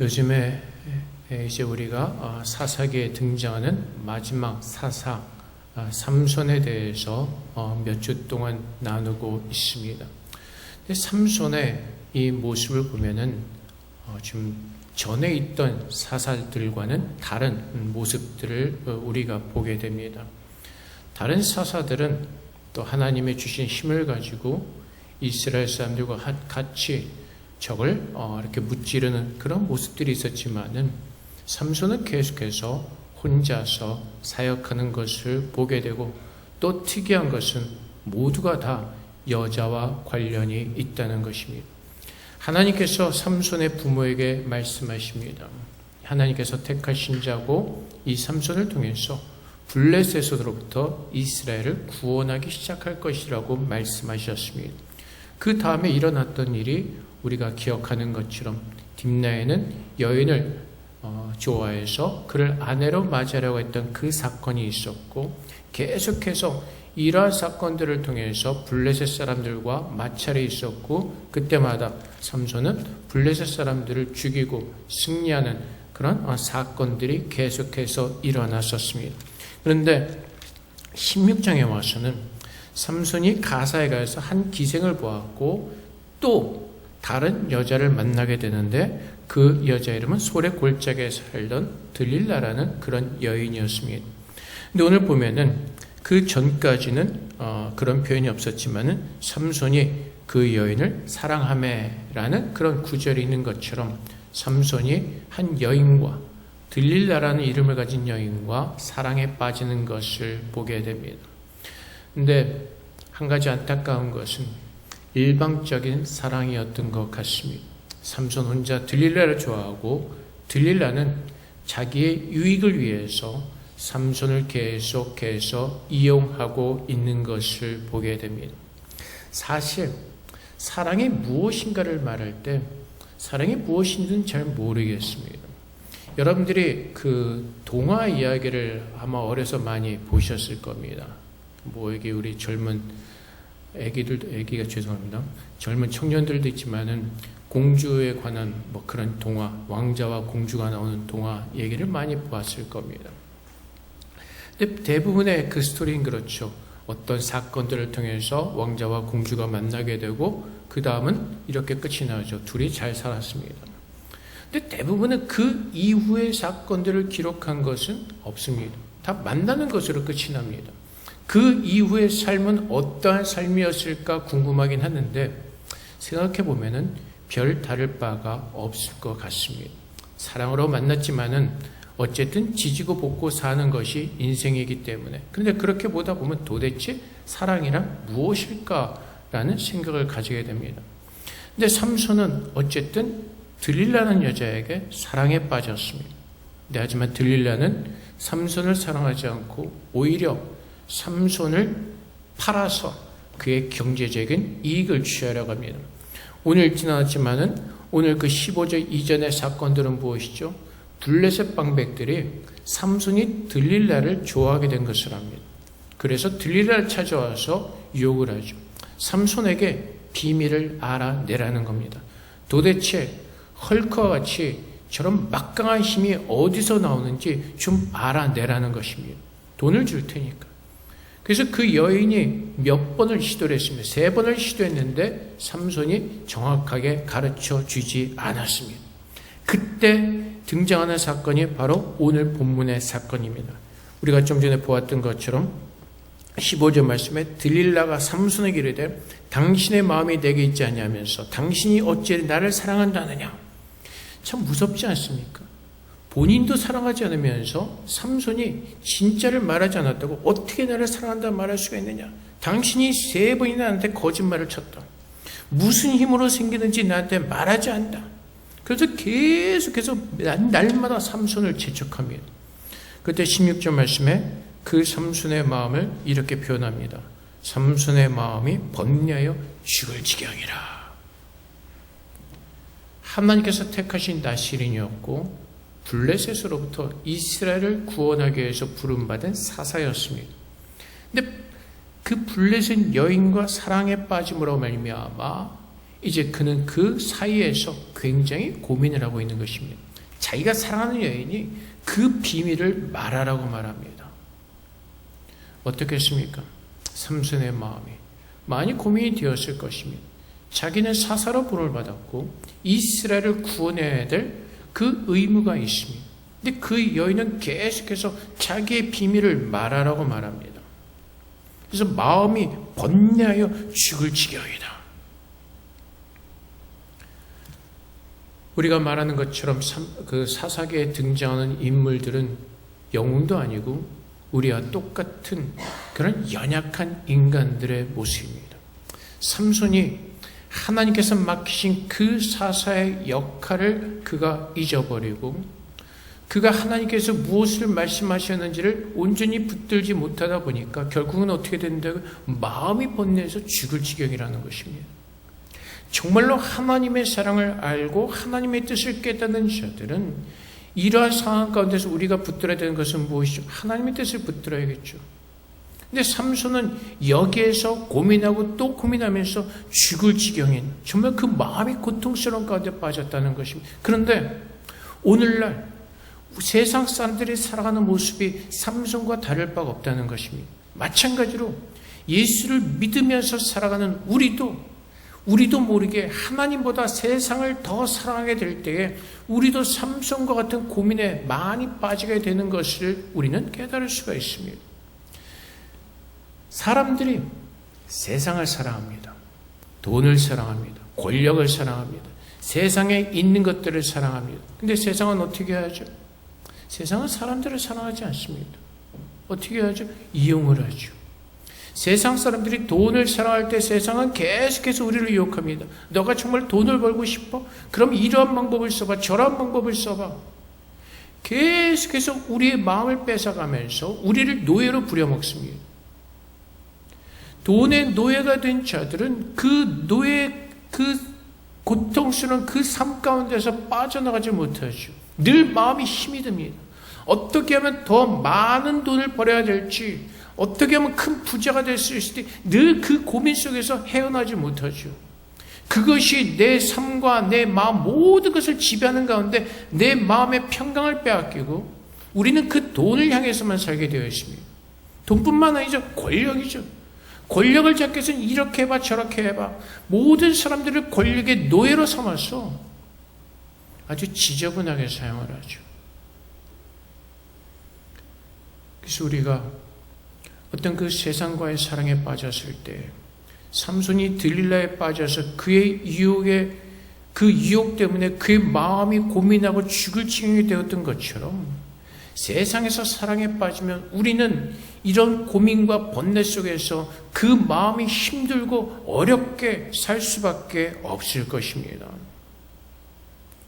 요즘에 이제 우리가 사사기에 등장하는 마지막 사사 삼손에 대해서 몇 주 동안 나누고 있습니다. 근데 삼손의 이 모습을 보면은 좀 전에 있던 사사들과는 다른 모습들을 우리가 보게 됩니다. 다른 사사들은 또 하나님의 주신 힘을 가지고 이스라엘 사람들과 같이 적을 이렇게 무찌르는 그런 모습들이 있었지만은 삼손은 계속해서 혼자서 사역하는 것을 보게 되고, 또 특이한 것은 모두가 다 여자와 관련이 있다는 것입니다. 하나님께서 삼손의 부모에게 말씀하십니다. 하나님께서 택하신 자고 이 삼손을 통해서 블레셋으로부터 이스라엘을 구원하기 시작할 것이라고 말씀하셨습니다. 그 다음에 일어났던 일이 우리가 기억하는 것처럼 딥나에는 여인을 좋아해서 그를 아내로 맞이하려고 했던 그 사건이 있었고, 계속해서 이러한 사건들을 통해서 블레셋 사람들과 마찰이 있었고, 그때마다 삼손은 블레셋 사람들을 죽이고 승리하는 그런 사건들이 계속해서 일어났었습니다. 그런데 16장에 와서는 삼손이 가사에 가서 한 기생을 보았고 또 다른 여자를 만나게 되는데, 그 여자 이름은 소래 골짜기에 살던 들릴라라는 그런 여인이었습니다. 근데 오늘 보면은 그 전까지는 그런 표현이 없었지만은 삼손이 그 여인을 사랑하매라는 그런 구절이 있는 것처럼 삼손이 한 여인과, 들릴라라는 이름을 가진 여인과 사랑에 빠지는 것을 보게 됩니다. 근데 한 가지 안타까운 것은 일방적인 사랑이었던 것 같습니다. 삼손 혼자 들릴라를 좋아하고, 들릴라는 자기의 유익을 위해서 삼손을 계속해서 이용하고 있는 것을 보게 됩니다. 사실 사랑이 무엇인가를 말할 때 사랑이 무엇인지는 잘 모르겠습니다. 여러분들이 그 동화 이야기를 아마 어려서 많이 보셨을 겁니다. 여기 우리 젊은 애기가 죄송합니다. 젊은 청년들도 있지만은 공주에 관한 그런 동화, 왕자와 공주가 나오는 동화 얘기를 많이 보았을 겁니다. 근데 대부분의 그 스토리는 그렇죠. 어떤 사건들을 통해서 왕자와 공주가 만나게 되고 그 다음은 이렇게 끝이 나죠. 둘이 잘 살았습니다. 근데 대부분은 그 이후의 사건들을 기록한 것은 없습니다. 다 만나는 것으로 끝이 납니다. 그 이후의 삶은 어떠한 삶이었을까 궁금하긴 하는데, 생각해 보면은 별 다를 바가 없을 것 같습니다. 사랑으로 만났지만은 어쨌든 지지고 볶고 사는 것이 인생이기 때문에. 그런데 그렇게 보다 보면 도대체 사랑이란 무엇일까라는 생각을 가지게 됩니다. 근데 삼손은 어쨌든 들릴라는 여자에게 사랑에 빠졌습니다. 근데 하지만 들릴라는 삼손을 사랑하지 않고 오히려 삼손을 팔아서 그의 경제적인 이익을 취하려고 합니다. 오늘 지나갔지만은 오늘 그 15절 이전의 사건들은 무엇이죠? 블레셋 방백들이 삼손이 들릴라를 좋아하게 된 것을 합니다. 그래서 들릴라를 찾아와서 유혹을 하죠. 삼손에게 비밀을 알아내라는 겁니다. 도대체 헐크와 같이 저런 막강한 힘이 어디서 나오는지 좀 알아내라는 것입니다. 돈을 줄 테니까. 그래서 그 여인이 몇 번을 시도를 했습니다. 3번을 시도했는데 삼손이 정확하게 가르쳐 주지 않았습니다. 그때 등장하는 사건이 바로 오늘 본문의 사건입니다. 우리가 좀 전에 보았던 것처럼 15절 말씀에 들릴라가 삼손에게 이르되 당신의 마음이 내게 있지 않냐면서 당신이 어찌 나를 사랑한다느냐. 참 무섭지 않습니까? 본인도 사랑하지 않으면서 삼손이 진짜를 말하지 않았다고 어떻게 나를 사랑한다 말할 수가 있느냐. 당신이 3번이나 나한테 거짓말을 쳤다. 무슨 힘으로 생기는지 나한테 말하지 않는다. 그래서 계속해서 날마다 삼손을 재촉합니다. 그때 16절 말씀에 그 삼손의 마음을 이렇게 표현합니다. 삼손의 마음이 번뇌하여 죽을 지경이라. 하나님께서 택하신 나실인이었고 블레셋으로부터 이스라엘을 구원하기 위해서 부름받은 사사였습니다. 근데 그 블레셋 여인과 사랑에 빠짐으로 말미암아 이제 그는 그 사이에서 굉장히 고민을 하고 있는 것입니다. 자기가 사랑하는 여인이 그 비밀을 말하라고 말합니다. 어떻겠습니까? 삼손의 마음이 많이 고민이 되었을 것입니다. 자기는 사사로 부름을 받았고 이스라엘을 구원해야 될 그 의무가 있습니다. 근데 그 여인은 계속해서 자기의 비밀을 말하라고 말합니다. 그래서 마음이 번뇌하여 죽을 지경이다. 우리가 말하는 것처럼 그 사사기에 등장하는 인물들은 영웅도 아니고 우리와 똑같은 그런 연약한 인간들의 모습입니다. 삼손이 하나님께서 맡기신 그 사사의 역할을 그가 잊어버리고 그가 하나님께서 무엇을 말씀하셨는지를 온전히 붙들지 못하다 보니까 결국은 어떻게 된다고? 마음이 번뇌해서 죽을 지경이라는 것입니다. 정말로 하나님의 사랑을 알고 하나님의 뜻을 깨닫는 자들은 이러한 상황 가운데서 우리가 붙들어야 되는 것은 무엇이죠? 하나님의 뜻을 붙들어야겠죠. 근데 삼손은 여기에서 고민하고 또 고민하면서 죽을 지경인 정말 그 마음이 고통스러운 가운데 빠졌다는 것입니다. 그런데 오늘날 세상 사람들이 살아가는 모습이 삼손과 다를 바가 없다는 것입니다. 마찬가지로 예수를 믿으면서 살아가는 우리도 모르게 하나님보다 세상을 더 사랑하게 될 때에 우리도 삼손과 같은 고민에 많이 빠지게 되는 것을 우리는 깨달을 수가 있습니다. 사람들이 세상을 사랑합니다. 돈을 사랑합니다. 권력을 사랑합니다. 세상에 있는 것들을 사랑합니다. 근데 세상은 어떻게 하죠? 세상은 사람들을 사랑하지 않습니다. 어떻게 하죠? 이용을 하죠. 세상 사람들이 돈을 사랑할 때 세상은 계속해서 우리를 유혹합니다. 너가 정말 돈을 벌고 싶어? 그럼 이러한 방법을 써봐. 저러한 방법을 써봐. 계속해서 우리의 마음을 뺏어가면서 우리를 노예로 부려먹습니다. 돈의 노예가 된 자들은 그 노예, 그 고통스러운 그 삶 가운데서 빠져나가지 못하죠. 늘 마음이 힘이 듭니다. 어떻게 하면 더 많은 돈을 벌어야 될지, 어떻게 하면 큰 부자가 될 수 있을지 늘 그 고민 속에서 헤어나지 못하죠. 그것이 내 삶과 내 마음 모든 것을 지배하는 가운데 내 마음의 평강을 빼앗기고 우리는 그 돈을 향해서만 살게 되어 있습니다. 돈뿐만 아니죠. 권력이죠. 권력을 잡기 위해서는 이렇게 해봐 저렇게 해봐. 모든 사람들을 권력의 노예로 삼아서 아주 지저분하게 사용을 하죠. 그래서 우리가 어떤 그 세상과의 사랑에 빠졌을 때 삼손이 들릴라에 빠져서 그의 유혹에 그 유혹 때문에 그의 마음이 고민하고 죽을 지경이 되었던 것처럼 세상에서 사랑에 빠지면 우리는 이런 고민과 번뇌 속에서 그 마음이 힘들고 어렵게 살 수밖에 없을 것입니다.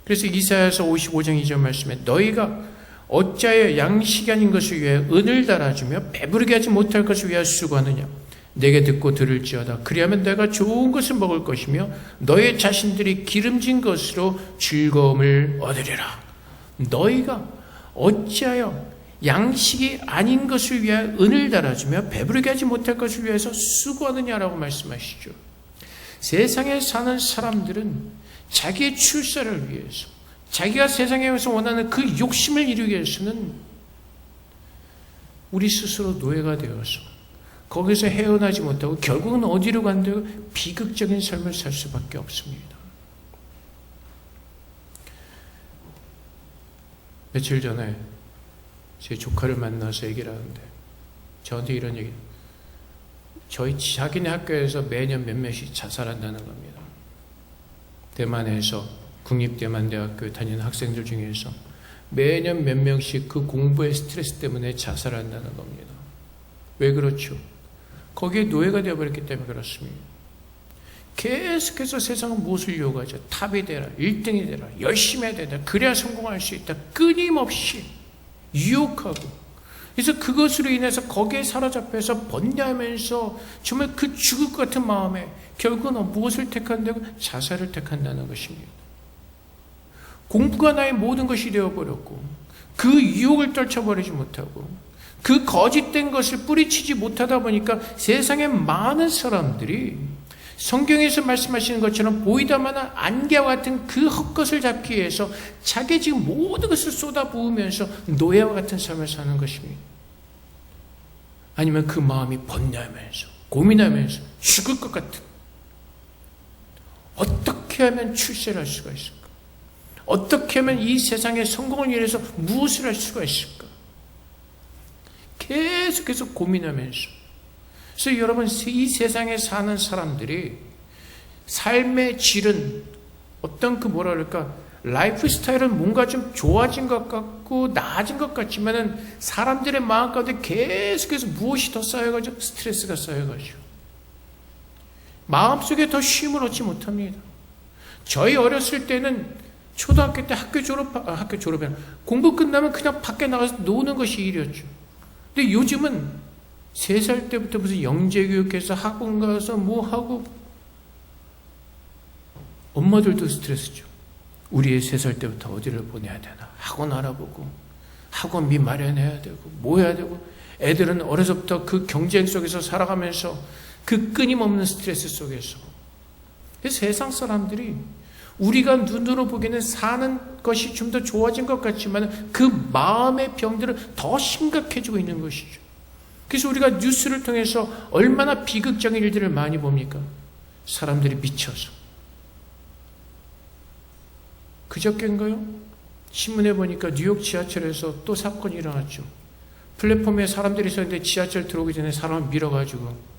그래서 이사야서 55장 2절 말씀에 너희가 어찌하여 양식이 아닌 것을 위해 은을 달아주며 배부르게 하지 못할 것을 위하여 수고하느냐. 내게 듣고 들을지어다. 그리하면 내가 좋은 것을 먹을 것이며 너희 자신들이 기름진 것으로 즐거움을 얻으리라. 너희가 어찌하여 양식이 아닌 것을 위하여 은을 달아주며 배부르게 하지 못할 것을 위해서 수고하느냐라고 말씀하시죠. 세상에 사는 사람들은 자기의 출세를 위해서 자기가 세상에서 원하는 그 욕심을 이루기 위해서는 우리 스스로 노예가 되어서 거기서 헤어나지 못하고 결국은 어디로 간다고? 비극적인 삶을 살 수밖에 없습니다. 며칠 전에 제 조카를 만나서 얘기를 하는데 저한테 이런 얘기, 자기네 학교에서 매년 몇 명씩 자살한다는 겁니다. 대만에서 국립대만대학교 다니는 학생들 중에서 매년 몇 명씩 그 공부의 스트레스 때문에 자살한다는 겁니다. 왜 그렇죠? 거기에 노예가 되어버렸기 때문에 그렇습니다. 계속해서 세상은 무엇을 유혹하죠? 탑이 되라, 1등이 되라, 열심히 해야 된다, 그래야 성공할 수 있다, 끊임없이 유혹하고, 그래서 그것으로 인해서 거기에 사로잡혀서 번뇌하면서 정말 그 죽을 것 같은 마음에 결국은 무엇을 택한다고? 자살을 택한다는 것입니다. 공부가 나의 모든 것이 되어버렸고 그 유혹을 떨쳐버리지 못하고 그 거짓된 것을 뿌리치지 못하다 보니까 세상의 많은 사람들이 성경에서 말씀하시는 것처럼 보이다마는 안개와 같은 그 헛것을 잡기 위해서 자기 지금 모든 것을 쏟아부으면서 노예와 같은 삶을 사는 것입니다. 아니면 그 마음이 번뇌하면서 고민하면서 죽을 것 같은, 어떻게 하면 출세를 할 수가 있을까? 어떻게 하면 이 세상의 성공을 위해서 무엇을 할 수가 있을까? 계속해서 고민하면서. 그래서 여러분, 이 세상에 사는 사람들이 삶의 질은 어떤 뭐라 그럴까, 라이프 스타일은 뭔가 좀 좋아진 것 같고 나아진 것 같지만은 사람들의 마음 가운데 계속해서 무엇이 더 쌓여가지고 스트레스가 쌓여가지고 마음속에 더 쉼을 얻지 못합니다. 저희 어렸을 때는 초등학교 때 학교 졸업에 공부 끝나면 그냥 밖에 나가서 노는 것이 일이었죠. 근데 요즘은 3살 때부터 무슨 영재교육해서 학원 가서 뭐 하고, 엄마들도 스트레스죠. 우리 애 3살 때부터 어디를 보내야 되나, 학원 알아보고 학원비 마련해야 되고 뭐 해야 되고, 애들은 어려서부터 그 경쟁 속에서 살아가면서 그 끊임없는 스트레스 속에서. 세상 사람들이 우리가 눈으로 보기에는 사는 것이 좀 더 좋아진 것 같지만 그 마음의 병들은 더 심각해지고 있는 것이죠. 그래서 우리가 뉴스를 통해서 얼마나 비극적인 일들을 많이 봅니까? 사람들이 미쳐서. 그저께인가요? 신문에 보니까 뉴욕 지하철에서 또 사건이 일어났죠. 플랫폼에 사람들이 있었는데 지하철 들어오기 전에 사람을 밀어가지고,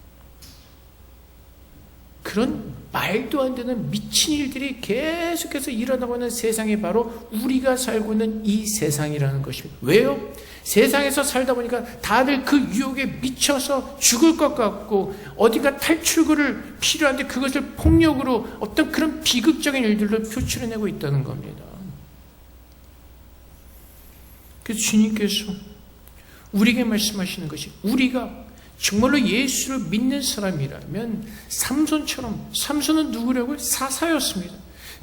그런 말도 안 되는 미친 일들이 계속해서 일어나고 있는 세상이 바로 우리가 살고 있는 이 세상이라는 것입니다. 왜요? 세상에서 살다 보니까 다들 그 유혹에 미쳐서 죽을 것 같고 어딘가 탈출구를 필요한데 그것을 폭력으로 어떤 그런 비극적인 일들로 표출해내고 있다는 겁니다. 그래서 주님께서 우리에게 말씀하시는 것이, 우리가 정말로 예수를 믿는 사람이라면 삼손은 누구라고요? 사사였습니다.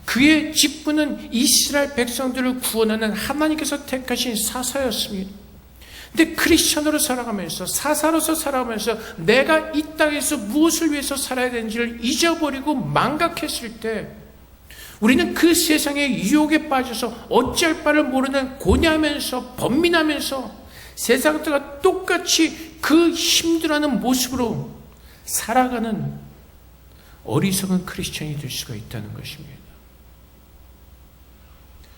그의 직분은 이스라엘 백성들을 구원하는 하나님께서 택하신 사사였습니다. 근데 크리스천으로 살아가면서, 사사로서 살아가면서 내가 이 땅에서 무엇을 위해서 살아야 되는지를 잊어버리고 망각했을 때 우리는 그 세상의 유혹에 빠져서 어찌할 바를 모르는 고뇌하면서 번민하면서 세상들과 똑같이 그 힘들어하는 모습으로 살아가는 어리석은 크리스천이 될 수가 있다는 것입니다.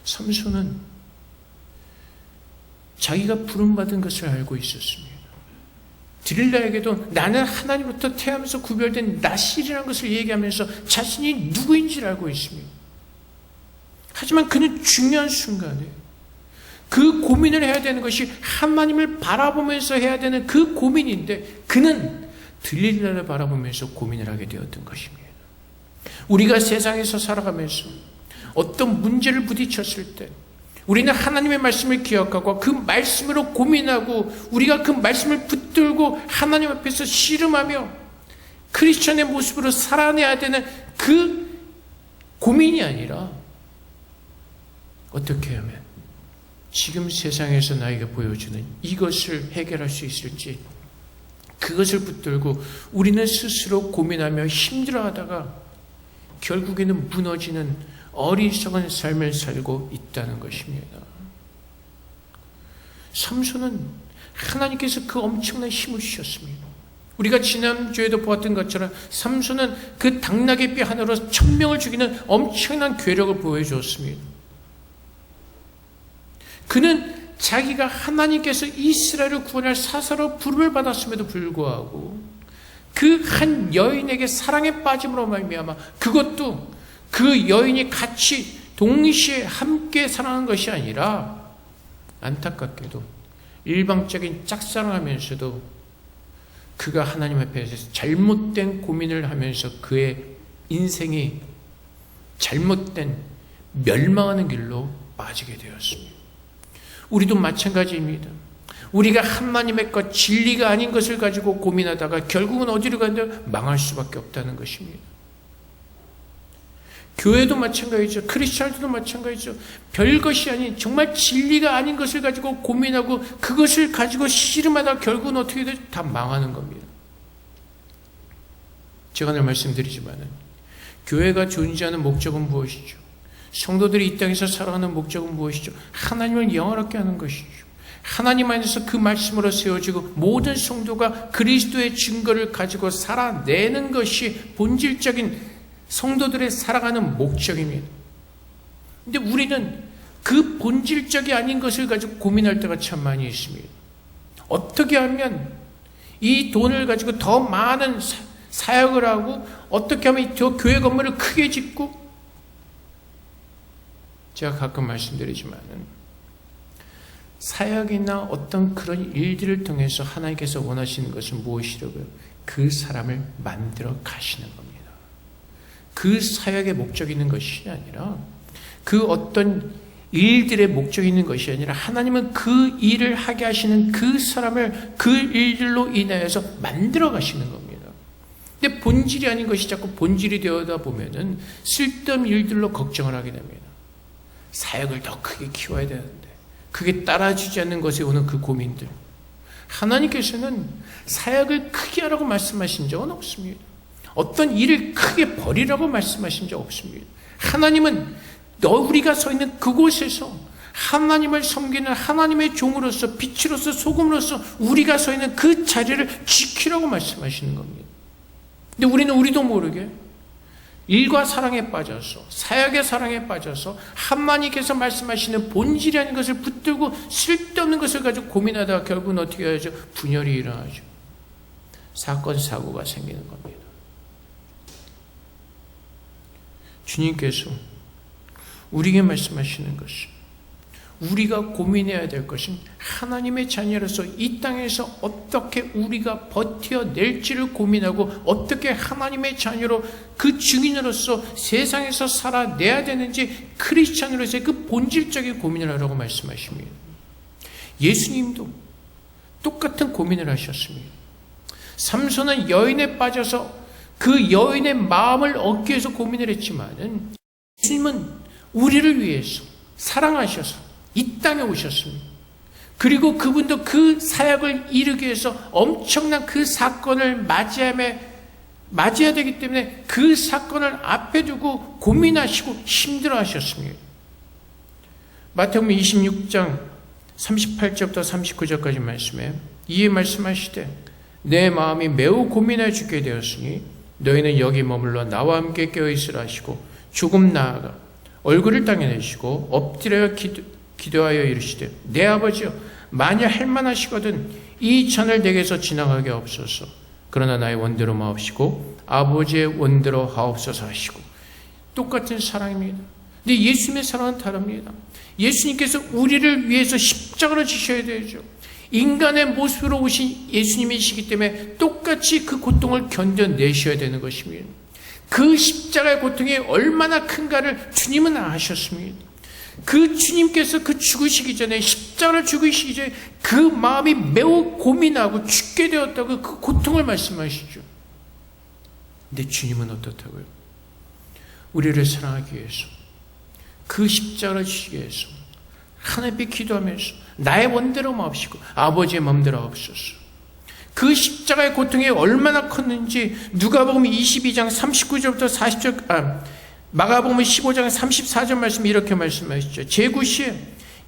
삼손은 자기가 부름받은 것을 알고 있었습니다. 드릴라에게도 나는 하나님부터 태어나면서 구별된 나실이라는 것을 얘기하면서 자신이 누구인지를 알고 있습니다. 하지만 그는 중요한 순간에 그 고민을 해야 되는 것이 하나님을 바라보면서 해야 되는 그 고민인데, 그는 들릴라를 바라보면서 고민을 하게 되었던 것입니다. 우리가 세상에서 살아가면서 어떤 문제를 부딪혔을 때 우리는 하나님의 말씀을 기억하고 그 말씀으로 고민하고 우리가 그 말씀을 붙들고 하나님 앞에서 씨름하며 크리스천의 모습으로 살아내야 되는 그 고민이 아니라, 어떻게 하면 지금 세상에서 나에게 보여주는 이것을 해결할 수 있을지, 그것을 붙들고 우리는 스스로 고민하며 힘들어하다가 결국에는 무너지는 어리석은 삶을 살고 있다는 것입니다. 삼손은 하나님께서 그 엄청난 힘을 주셨습니다. 우리가 지난주에도 보았던 것처럼 삼손은 그 당나귀 하나로 1000명을 죽이는 엄청난 괴력을 보여주었습니다. 그는 자기가 하나님께서 이스라엘을 구원할 사사로 부름을 받았음에도 불구하고 그 한 여인에게 사랑에 빠짐으로 말미암아, 그것도 그 여인이 같이 동시에 함께 사랑한 것이 아니라 안타깝게도 일방적인 짝사랑하면서도 그가 하나님 앞에서 잘못된 고민을 하면서 그의 인생이 잘못된 멸망하는 길로 빠지게 되었습니다. 우리도 마찬가지입니다. 우리가 하나님의 것, 진리가 아닌 것을 가지고 고민하다가 결국은 어디로 가는데 망할 수밖에 없다는 것입니다. 교회도 마찬가지죠. 크리스천들도 마찬가지죠. 별것이 아닌 정말 진리가 아닌 것을 가지고 고민하고 그것을 가지고 씨름하다가 결국은 어떻게 되죠? 다 망하는 겁니다. 제가 늘 말씀드리지만은 교회가 존재하는 목적은 무엇이죠? 성도들이 이 땅에서 살아가는 목적은 무엇이죠? 하나님을 영원하게 하는 것이죠. 하나님 안에서 그 말씀으로 세워지고 모든 성도가 그리스도의 증거를 가지고 살아내는 것이 본질적인 성도들의 살아가는 목적입니다. 근데 우리는 그 본질적이 아닌 것을 가지고 고민할 때가 참 많이 있습니다. 어떻게 하면 이 돈을 가지고 더 많은 사역을 하고 어떻게 하면 저 교회 건물을 크게 짓고, 제가 가끔 말씀드리지만은 사역이나 어떤 그런 일들을 통해서 하나님께서 원하시는 것은 무엇이라고요? 그 사람을 만들어 가시는 겁니다. 그 사역의 목적이 있는 것이 아니라, 그 어떤 일들의 목적이 있는 것이 아니라, 하나님은 그 일을 하게 하시는 그 사람을 그 일들로 인하여서 만들어 가시는 겁니다. 근데 본질이 아닌 것이 자꾸 본질이 되어다 보면은 쓸데없는 일들로 걱정을 하게 됩니다. 사역을 더 크게 키워야 되는데 그게 따라주지 않는 것에 오는 그 고민들. 하나님께서는 사역을 크게 하라고 말씀하신 적은 없습니다. 어떤 일을 크게 벌이라고 말씀하신 적 없습니다. 하나님은 우리가 서 있는 그곳에서 하나님을 섬기는 하나님의 종으로서, 빛으로서, 소금으로서 우리가 서 있는 그 자리를 지키라고 말씀하시는 겁니다. 근데 우리는 우리도 모르게 일과 사랑에 빠져서, 사역의 사랑에 빠져서 하나님께서 말씀하시는 본질이 아닌 것을 붙들고 쓸데없는 것을 가지고 고민하다가 결국은 어떻게 하죠? 분열이 일어나죠. 사건, 사고가 생기는 겁니다. 주님께서 우리에게 말씀하시는 것은, 우리가 고민해야 될 것은 하나님의 자녀로서 이 땅에서 어떻게 우리가 버텨낼지를 고민하고, 어떻게 하나님의 자녀로 그 증인으로서 세상에서 살아내야 되는지 크리스찬으로서의 그 본질적인 고민을 하라고 말씀하십니다. 예수님도 똑같은 고민을 하셨습니다. 삼손은 여인에 빠져서 그 여인의 마음을 얻기 위해서 고민을 했지만은, 예수님은 우리를 위해서 사랑하셔서 이 땅에 오셨습니다. 그리고 그분도 그 사역을 이루기 위해서 엄청난 그 사건을 맞이해야 되기 때문에 그 사건을 앞에 두고 고민하시고 힘들어하셨습니다. 마태복음 26장 38절부터 39절까지 말씀에 이에 말씀하시되, 내 마음이 매우 고민하여 죽게 되었으니 너희는 여기 머물러 나와 함께 깨어있으라 하시고, 조금 나아가 얼굴을 땅에 내시고 엎드려 기도하여 이르시되, 내 아버지여, 만일 할만하시거든 이 잔을 내게서 지나가게 하옵소서. 그러나 나의 원대로 마옵시고 아버지의 원대로 하옵소서 하시고. 똑같은 사랑입니다. 근데 예수님의 사랑은 다릅니다. 예수님께서 우리를 위해서 십자가를 지셔야 되죠. 인간의 모습으로 오신 예수님이시기 때문에 똑같이 그 고통을 견뎌내셔야 되는 것입니다. 그 십자가의 고통이 얼마나 큰가를 주님은 아셨습니다. 그 주님께서 그 죽으시기 전에, 십자가를 죽으시기 전에 그 마음이 매우 고민하고 죽게 되었다고 그 고통을 말씀하시죠. 근데 주님은 어떻다고요? 우리를 사랑하기 위해서, 그 십자가를 지시기 위해서 하나님께 기도하면서 나의 원대로 마옵시고 아버지의 마음대로 하옵소서. 그 십자가의 고통이 얼마나 컸는지 누가복음 22장 39절부터 40절, 마가복음 15장 34절 말씀 이렇게 말씀하시죠. 제9시에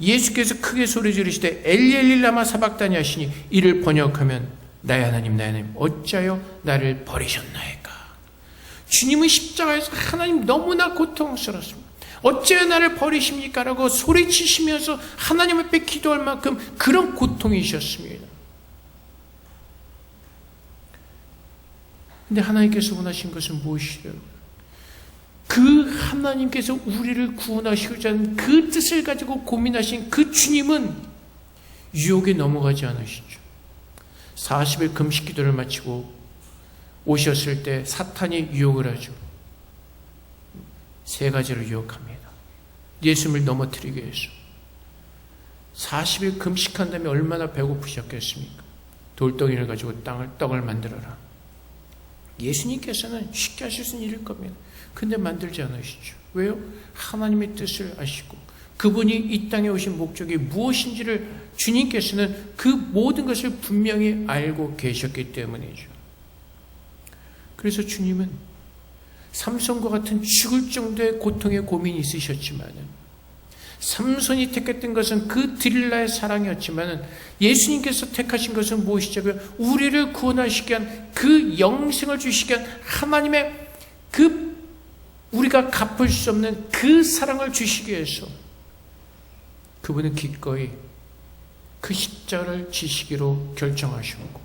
예수께서 크게 소리 지르시되 엘리 엘리 라마 사박다니 하시니, 이를 번역하면 나의 하나님 나의 하나님 어찌하여 나를 버리셨나이까. 주님은 십자가에서 하나님 너무나 고통스럽습니다. 어찌하여 나를 버리십니까? 라고 소리치시면서 하나님 앞에 기도할 만큼 그런 고통이셨습니다. 근데 하나님께서 원하신 것은 무엇이래요? 그 하나님께서 우리를 구원하시고자 하는 그 뜻을 가지고 고민하신 그 주님은 유혹에 넘어가지 않으시죠. 40일 금식 기도를 마치고 오셨을 때 사탄이 유혹을 하죠. 3가지로 유혹합니다. 예수님을 넘어뜨리기 위해서. 40일 금식한 다음에 얼마나 배고프셨겠습니까? 돌덩이를 가지고 떡을 만들어라. 예수님께서는 쉽게 하실 수 있는 일일 겁니다. 근데 만들지 않으시죠. 왜요? 하나님의 뜻을 아시고 그분이 이 땅에 오신 목적이 무엇인지를 주님께서는 그 모든 것을 분명히 알고 계셨기 때문이죠. 그래서 주님은 삼손과 같은 죽을 정도의 고통의 고민이 있으셨지만, 삼손이 택했던 것은 그 드릴라의 사랑이었지만 예수님께서 택하신 것은 무엇이죠? 우리를 구원하시기 위한 그 영생을 주시기 위한 하나님의 그 우리가 갚을 수 없는 그 사랑을 주시기 위해서 그분은 기꺼이 그 십자가를 지시기로 결정하셨고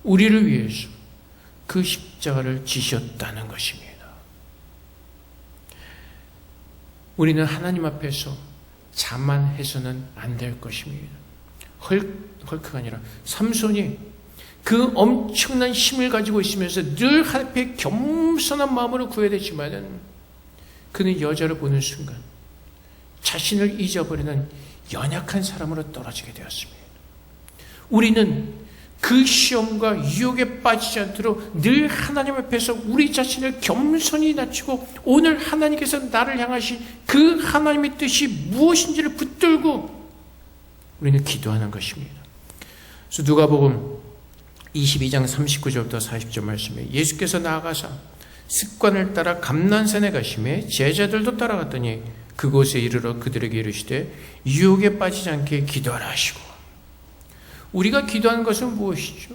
우리를 위해서 그 십자가를 지셨다는 것입니다. 우리는 하나님 앞에서 자만해서는 안 될 것입니다. 헐크가 아니라 삼손이 그 엄청난 힘을 가지고 있으면서 늘 하나님 앞에 겸손한 마음으로 구해야 되지만 그는 여자를 보는 순간 자신을 잊어버리는 연약한 사람으로 떨어지게 되었습니다. 우리는 그 시험과 유혹에 빠지지 않도록 늘 하나님 앞에서 우리 자신을 겸손히 낮추고 오늘 하나님께서 나를 향하신 그 하나님의 뜻이 무엇인지를 붙들고 우리는 기도하는 것입니다. 그래서 누가복음 22장 39절부터 40절 말씀에 예수께서 나아가사 습관을 따라 감난산에 가시매 제자들도 따라갔더니 그곳에 이르러 그들에게 이르시되 유혹에 빠지지 않게 기도하라 하시고, 우리가 기도하는 것은 무엇이죠?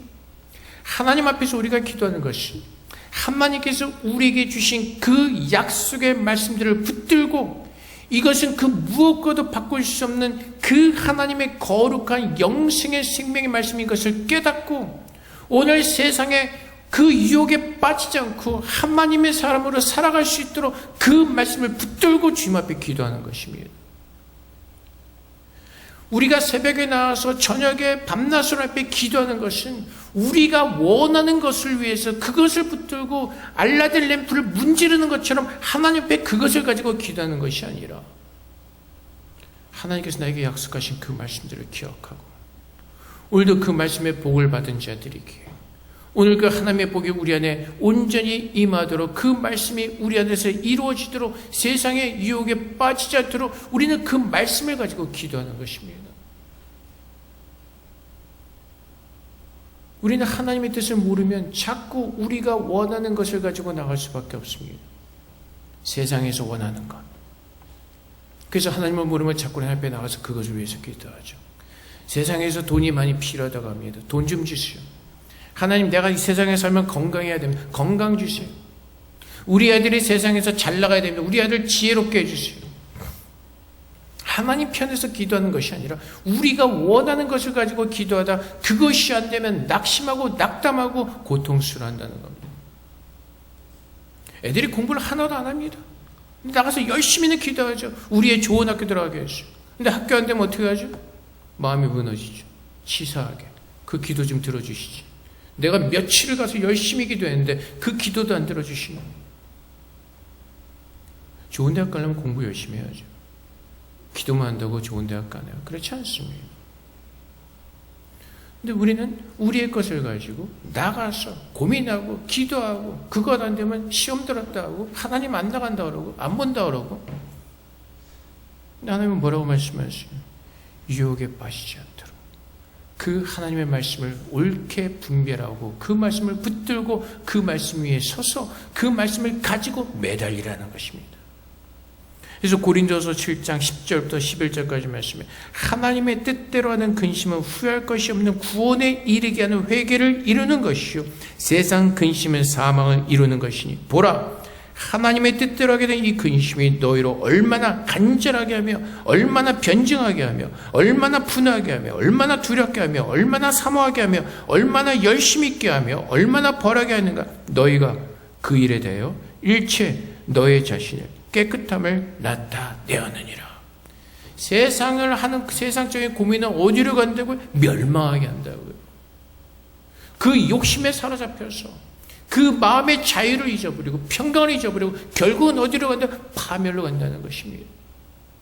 하나님 앞에서 우리가 기도하는 것이 하나님께서 우리에게 주신 그 약속의 말씀들을 붙들고 이것은 그 무엇과도 바꿀 수 없는 그 하나님의 거룩한 영생의 생명의 말씀인 것을 깨닫고 오늘 세상에 그 유혹에 빠지지 않고 하나님의 사람으로 살아갈 수 있도록 그 말씀을 붙들고 주님 앞에 기도하는 것입니다. 우리가 새벽에 나와서 저녁에 밤낮으로 앞에 기도하는 것은 우리가 원하는 것을 위해서 그것을 붙들고 알라딘 램프를 문지르는 것처럼 하나님 앞에 그것을 가지고 기도하는 것이 아니라 하나님께서 나에게 약속하신 그 말씀들을 기억하고 오늘도 그 말씀에 복을 받은 자들이기에 오늘 그 하나님의 복이 우리 안에 온전히 임하도록 그 말씀이 우리 안에서 이루어지도록 세상의 유혹에 빠지지 않도록 우리는 그 말씀을 가지고 기도하는 것입니다. 우리는 하나님의 뜻을 모르면 자꾸 우리가 원하는 것을 가지고 나갈 수밖에 없습니다. 세상에서 원하는 것. 그래서 하나님을 모르면 자꾸 하나님 앞에 나가서 그것을 위해서 기도하죠. 세상에서 돈이 많이 필요하다고 합니다. 돈 좀 주세요. 하나님, 내가 이 세상에 살면 건강해야 됩니다. 건강 주세요. 우리 아들이 세상에서 잘 나가야 됩니다. 우리 아들 지혜롭게 해주세요. 하나님 편에서 기도하는 것이 아니라 우리가 원하는 것을 가지고 기도하다 그것이 안 되면 낙심하고 낙담하고 고통스러워한다는 겁니다. 애들이 공부를 하나도 안 합니다. 나가서 열심히는 기도하죠. 우리의 좋은 학교 들어가게 하죠. 근데 학교 안 되면 어떻게 하죠? 마음이 무너지죠. 치사하게. 그 기도 좀 들어주시지. 내가 며칠을 가서 열심히 기도했는데 그 기도도 안 들어주시는. 좋은 대학 가려면 공부 열심히 해야죠. 기도만 한다고 좋은 대학 가나요? 그렇지 않습니다. 근데 우리는 우리의 것을 가지고 나가서 고민하고 기도하고 그것 안 되면 시험 들었다 하고 하나님 안 나간다 그러고 안 본다 그러고 하나님은 뭐라고 말씀하세요? 유혹에 빠지지 않도록 그 하나님의 말씀을 옳게 분별하고 그 말씀을 붙들고 그 말씀 위에 서서 그 말씀을 가지고 매달리라는 것입니다. 그래서 고린도서 7장 10절부터 11절까지 말씀에 하나님의 뜻대로 하는 근심은 후회할 것이 없는 구원에 이르게 하는 회개를 이루는 것이요 세상 근심은 사망을 이루는 것이니 보라 하나님의 뜻대로 하게 된 이 근심이 너희로 얼마나 간절하게 하며 얼마나 변증하게 하며 얼마나 분하게 하며 얼마나 두렵게 하며 얼마나 사모하게 하며 얼마나 열심히 있게 하며 얼마나 벌하게 하는가. 너희가 그 일에 대하여 일체 너의 자신을 깨끗함을 나타내었느니라. 세상을 하는 세상적인 고민은 어디로 간다고요? 멸망하게 한다고요. 그 욕심에 사로잡혀서 그 마음의 자유를 잊어버리고 평강을 잊어버리고 결국은 어디로 간다? 파멸로 간다는 것입니다.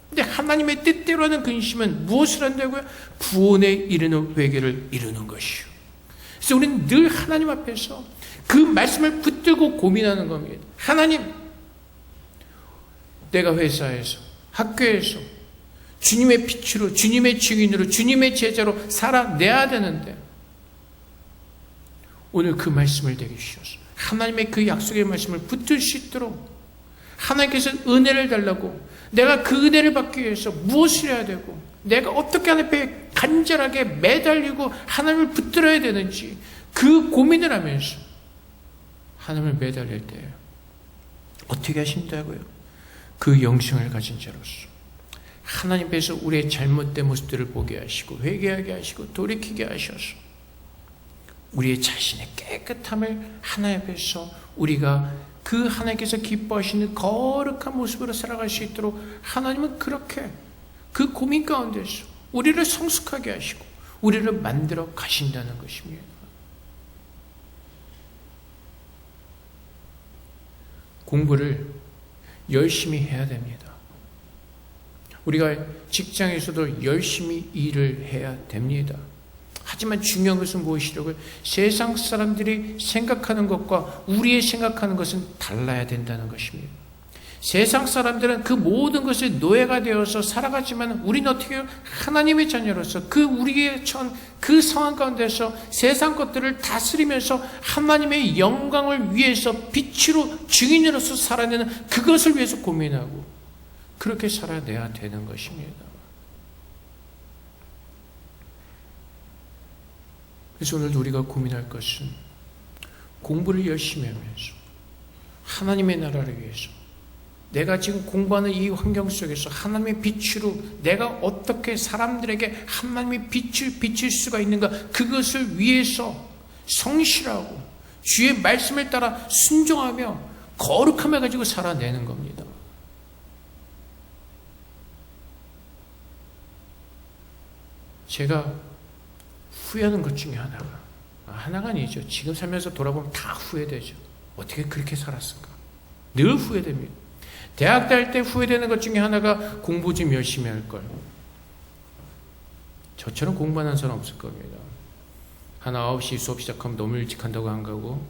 근데 하나님의 뜻대로 하는 근심은 무엇을 한다고요? 구원에 이르는 회개를 이루는 것이요. 그래서 우리는 늘 하나님 앞에서 그 말씀을 붙들고 고민하는 겁니다. 하나님, 내가 회사에서 학교에서 주님의 빛으로 주님의 증인으로 주님의 제자로 살아내야 되는데 오늘 그 말씀을 내게 주셔서 하나님의 그 약속의 말씀을 붙들 수 있도록 하나님께서 은혜를 달라고, 내가 그 은혜를 받기 위해서 무엇을 해야 되고, 내가 어떻게 하나님께 간절하게 매달리고 하나님을 붙들어야 되는지 그 고민을 하면서 하나님을 매달릴 때 어떻게 하신다고요? 그 영성을 가진 자로서 하나님께서 우리의 잘못된 모습들을 보게 하시고 회개하게 하시고 돌이키게 하셔서 우리의 자신의 깨끗함을 하나님 앞에서 우리가 그 하나님께서 기뻐하시는 거룩한 모습으로 살아갈 수 있도록 하나님은 그렇게 그 고민 가운데서 우리를 성숙하게 하시고 우리를 만들어 가신다는 것입니다. 공부를 열심히 해야 됩니다. 우리가 직장에서도 열심히 일을 해야 됩니다. 하지만 중요한 것은 무엇이라고요? 세상 사람들이 생각하는 것과 우리의 생각하는 것은 달라야 된다는 것입니다. 세상 사람들은 그 모든 것에 노예가 되어서 살아가지만 우리는 어떻게 해요? 하나님의 자녀로서 그 우리의 그 상황 가운데서 세상 것들을 다스리면서 하나님의 영광을 위해서 빛으로 증인으로서 살아내는 그것을 위해서 고민하고 그렇게 살아내야 되는 것입니다. 그래서 오늘도 우리가 고민할 것은 공부를 열심히 하면서 하나님의 나라를 위해서 내가 지금 공부하는 이 환경 속에서 하나님의 빛으로 내가 어떻게 사람들에게 하나님의 빛을 비칠 수가 있는가, 그것을 위해서 성실하고 주의 말씀을 따라 순종하며 거룩함을 가지고 살아내는 겁니다. 제가 후회하는 것 중에 하나가 아니죠. 지금 살면서 돌아보면 다 후회되죠. 어떻게 그렇게 살았을까? 늘 후회됩니다. 대학 다닐 때 후회되는 것 중에 하나가 공부 좀 열심히 할 걸. 저처럼 공부하는 사람 없을 겁니다. 한 9시 수업 시작하면 너무 일찍 한다고 안 가고,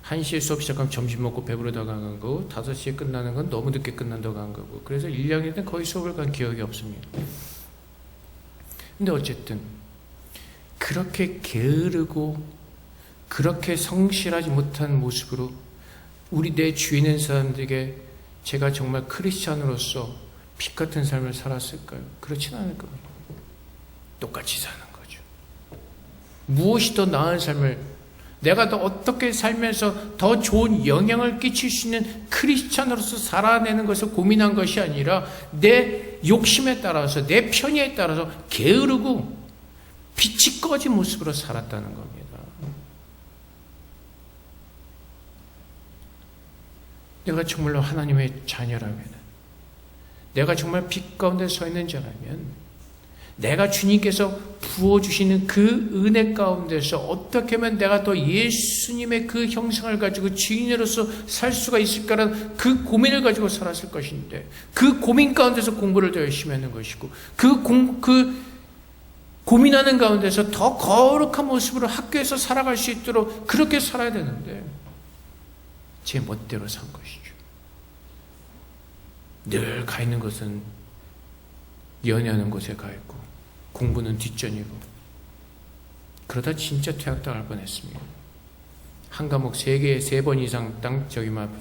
1시에 수업 시작하면 점심 먹고 배부르다고 안 가고, 5시에 끝나는 건 너무 늦게 끝난다고 안 가고, 그래서 1학년 때는 거의 수업을 간 기억이 없습니다. 근데 어쨌든 그렇게 게으르고 그렇게 성실하지 못한 모습으로 우리 내 주위에 있는 사람들에게 제가 정말 크리스찬으로서 빛 같은 삶을 살았을까요? 그렇진 않을 겁니다. 똑같이 사는 거죠. 무엇이 더 나은 삶을, 내가 더 어떻게 살면서 더 좋은 영향을 끼칠 수 있는 크리스찬으로서 살아내는 것을 고민한 것이 아니라 내 욕심에 따라서, 내 편의에 따라서 게으르고 빛이 꺼진 모습으로 살았다는 겁니다. 내가 정말로 하나님의 자녀라면, 내가 정말 빛 가운데 서 있는 자라면, 내가 주님께서 부어주시는 그 은혜 가운데서 어떻게 하면 내가 더 예수님의 그 형상을 가지고 증인으로서 살 수가 있을까라는 그 고민을 가지고 살았을 것인데, 그 고민 가운데서 공부를 더 열심히 하는 것이고, 그 고민하는 가운데서 더 거룩한 모습으로 학교에서 살아갈 수 있도록 그렇게 살아야 되는데 제 멋대로 산 것이죠. 늘 가 있는 것은 연애하는 곳에 가 있고 공부는 뒷전이고, 그러다 진짜 퇴학당할 뻔했습니다. 한 과목 3개 3번 이상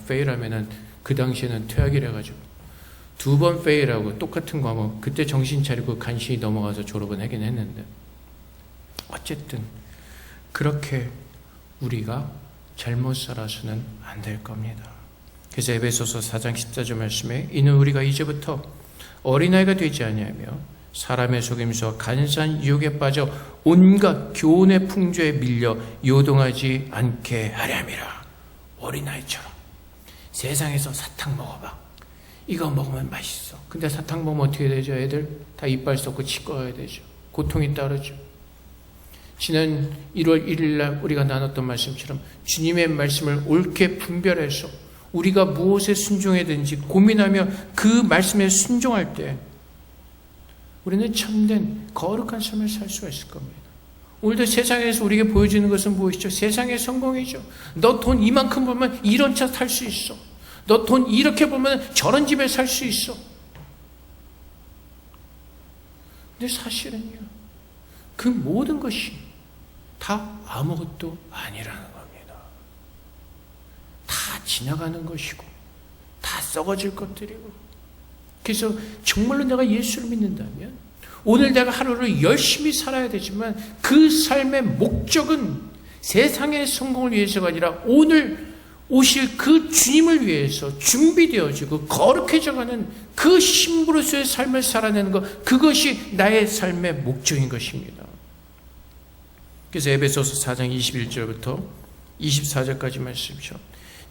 페일하면은 그 당시에는 퇴학이라 가지고 2번 페일하고 똑같은 과목, 그때 정신 차리고 간신히 넘어가서 졸업은 하긴 했는데, 어쨌든 그렇게 우리가 잘못 살아서는 안 될 겁니다. 그래서 에베소서 4장 14절 말씀에, 이는 우리가 이제부터 어린아이가 되지 아니하며 사람의 속임수와 간사한 유혹에 빠져 온갖 교훈의 풍조에 밀려 요동하지 않게 하려 함이라. 어린아이처럼 세상에서 사탕 먹어봐, 이거 먹으면 맛있어. 근데 사탕 먹으면 어떻게 되죠? 애들 다 이빨 썩고 치과야 되죠. 고통이 따르죠. 지난 1월 1일 날 우리가 나눴던 말씀처럼 주님의 말씀을 옳게 분별해서 우리가 무엇에 순종해야 되는지 고민하며 그 말씀에 순종할 때 우리는 참된 거룩한 삶을 살 수가 있을 겁니다. 오늘도 세상에서 우리에게 보여주는 것은 무엇이죠? 세상의 성공이죠. 너 돈 이만큼 벌면 이런 차 탈 수 있어. 너 돈 이렇게 벌면 저런 집에 살 수 있어. 근데 사실은요, 그 모든 것이 다 아무것도 아니라는 겁니다. 지나가는 것이고 다 썩어질 것들이고, 그래서 정말로 내가 예수를 믿는다면 오늘 내가 하루를 열심히 살아야 되지만 그 삶의 목적은 세상의 성공을 위해서가 아니라 오늘 오실 그 주님을 위해서 준비되어지고 거룩해져가는 그 신부로서의 삶을 살아내는 것, 그것이 나의 삶의 목적인 것입니다. 그래서 에베소서 4장 21절부터 24절까지 말씀이죠.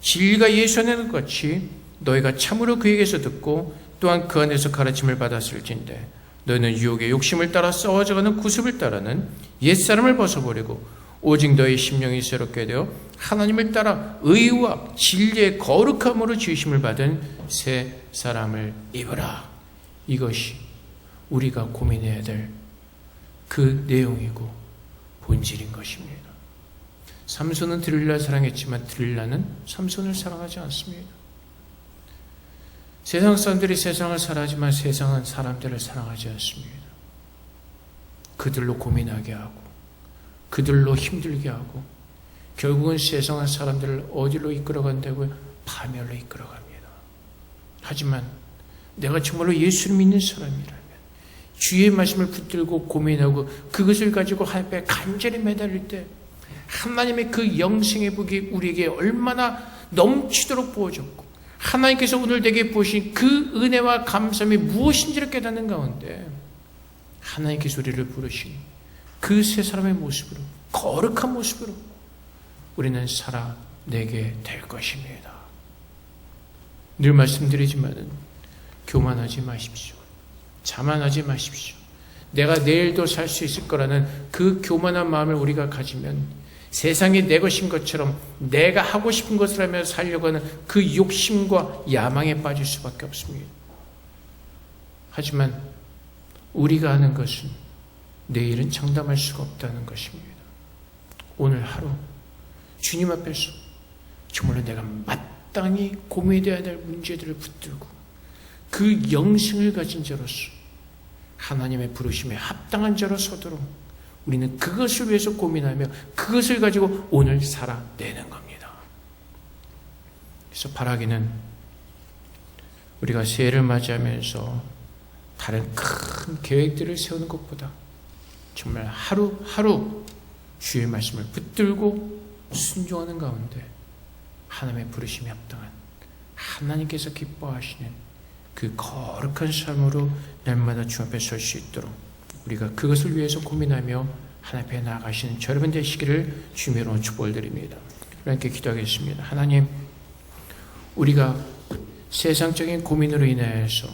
진리가 예수 안에 있는 것 같이 너희가 참으로 그에게서 듣고 또한 그 안에서 가르침을 받았을진데 너희는 유혹의 욕심을 따라 썩어져가는 구습을 따르는 옛사람을 벗어버리고 오직 너희 심령이 새롭게 되어 하나님을 따라 의와 진리의 거룩함으로 지으심을 받은 새 사람을 입으라. 이것이 우리가 고민해야 될 그 내용이고 본질인 것입니다. 삼손은 들릴라를 사랑했지만 들릴라는 삼손을 사랑하지 않습니다. 세상 사람들이 세상을 사랑하지만 세상은 사람들을 사랑하지 않습니다. 그들로 고민하게 하고 그들로 힘들게 하고 결국은 세상은 사람들을 어디로 이끌어간다고요? 파멸로 이끌어갑니다. 하지만 내가 정말로 예수를 믿는 사람이라면 주의 말씀을 붙들고 고민하고 그것을 가지고 하나님께 간절히 매달릴 때 하나님의 그 영생의 복이 우리에게 얼마나 넘치도록 부어졌고 하나님께서 오늘 내게 보신 그 은혜와 감사함이 무엇인지를 깨닫는 가운데 하나님께서 우리를 부르신 그 세 사람의 모습으로, 거룩한 모습으로 우리는 살아내게 될 것입니다. 늘 말씀드리지만은 교만하지 마십시오. 자만하지 마십시오. 내가 내일도 살 수 있을 거라는 그 교만한 마음을 우리가 가지면 세상이 내 것인 것처럼 내가 하고 싶은 것을 하며 살려고 하는 그 욕심과 야망에 빠질 수밖에 없습니다. 하지만 우리가 하는 것은 내일은 장담할 수가 없다는 것입니다. 오늘 하루 주님 앞에서 정말로 내가 마땅히 고민해야 될 문제들을 붙들고 그 영생을 가진 자로서 하나님의 부르심에 합당한 자로 서도록 우리는 그것을 위해서 고민하며 그것을 가지고 오늘 살아내는 겁니다. 그래서 바라기는 우리가 새해를 맞이하면서 다른 큰 계획들을 세우는 것보다 정말 하루하루 주의 말씀을 붙들고 순종하는 가운데 하나님의 부르심에 합당한 하나님께서 기뻐하시는 그 거룩한 삶으로 날마다 주 앞에 설 수 있도록 우리가 그것을 위해서 고민하며 하나님 앞에 나아가시는 저 여러분 되시기를 주님으로 축복을 드립니다. 이렇게 기도하겠습니다. 하나님, 우리가 세상적인 고민으로 인하여서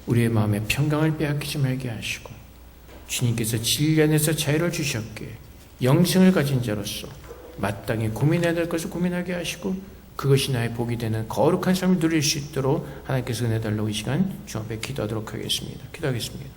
우리의 마음의 평강을 빼앗기지 말게 하시고 주님께서 진리 안에서 자유를 주셨기에 영생을 가진 자로서 마땅히 고민해야 될 것을 고민하게 하시고 그것이 나의 복이 되는 거룩한 삶을 누릴 수 있도록 하나님께서 은혜 달라고 이 시간 주 앞에 기도하도록 하겠습니다. 기도하겠습니다.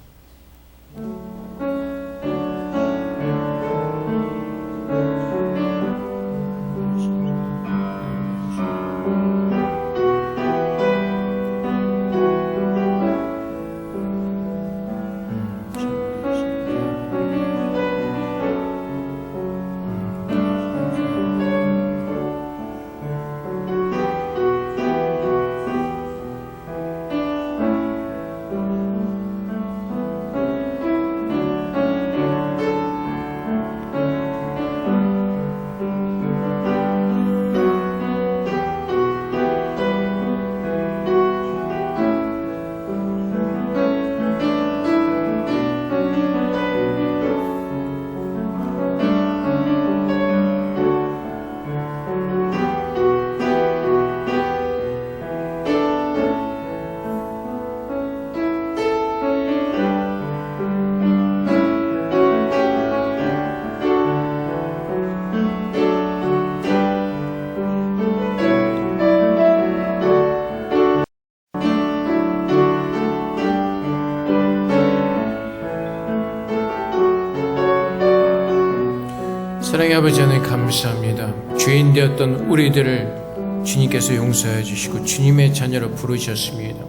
사랑의 아버지 하나님 감사합니다. 죄인 되었던 우리들을 주님께서 용서해 주시고 주님의 자녀로 부르셨습니다.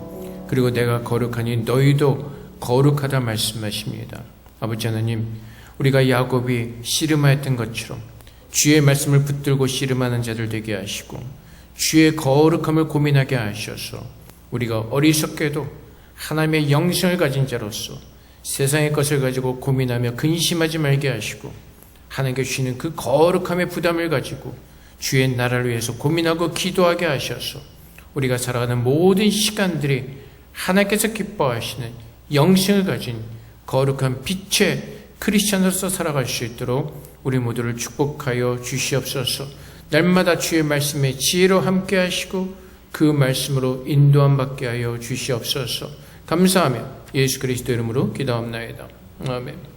그리고 내가 거룩하니 너희도 거룩하다 말씀하십니다. 아버지 하나님, 우리가 야곱이 씨름하였던 것처럼 주의 말씀을 붙들고 씨름하는 자들 되게 하시고 주의 거룩함을 고민하게 하셔서 우리가 어리석게도 하나님의 영생을 가진 자로서 세상의 것을 가지고 고민하며 근심하지 말게 하시고 하나님께 주시는 그 거룩함의 부담을 가지고 주의 나라를 위해서 고민하고 기도하게 하셔서 우리가 살아가는 모든 시간들이 하나님께서 기뻐하시는 영생을 가진 거룩한 빛의 크리스찬으로서 살아갈 수 있도록 우리 모두를 축복하여 주시옵소서. 날마다 주의 말씀에 지혜로 함께 하시고 그 말씀으로 인도함 받게 하여 주시옵소서. 감사하며 예수 그리스도 이름으로 기도합나이다. 아멘.